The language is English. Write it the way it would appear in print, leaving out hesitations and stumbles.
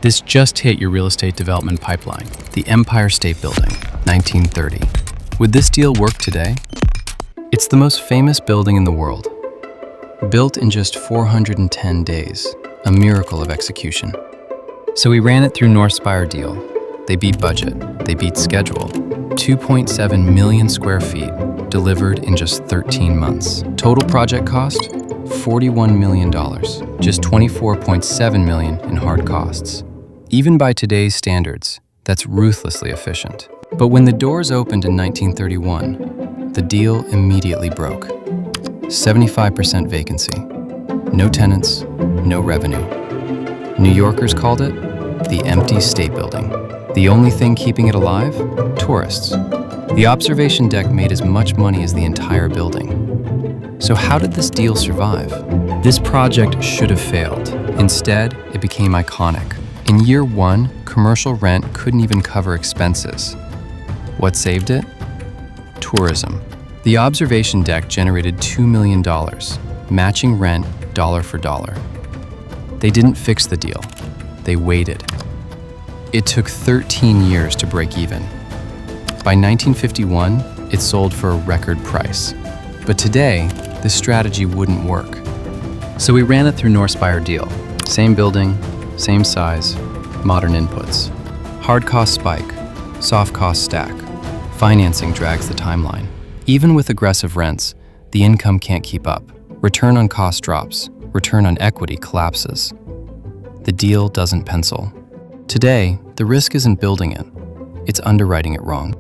This just hit your real estate development pipeline, the Empire State Building, 1930. Would this deal work today? It's the most famous building in the world. Built in just 410 days, a miracle of execution. So we ran it through Northspyre Deal. They beat budget, they beat schedule. 2.7 million square feet, delivered in just 13 months. Total project cost, $41 million, just $24.7 million in hard costs. Even by today's standards, that's ruthlessly efficient. But when the doors opened in 1931, the deal immediately broke. 75% vacancy, no tenants, no revenue. New Yorkers called it the empty state building. The only thing keeping it alive? Tourists. The observation deck made as much money as the entire building. So how did this deal survive? This project should have failed. Instead, it became iconic. In year one, commercial rent couldn't even cover expenses. What saved it? Tourism. The observation deck generated $2 million, matching rent dollar for dollar. They didn't fix the deal. They waited. It took 13 years to break even. By 1951, it sold for a record price. But today, this strategy wouldn't work. So we ran it through Northspyre Deal. Same building, same size, modern inputs. Hard cost spike, soft cost stack. Financing drags the timeline. Even with aggressive rents, the income can't keep up. Return on cost drops, return on equity collapses. The deal doesn't pencil. Today, the risk isn't building it, it's underwriting it wrong.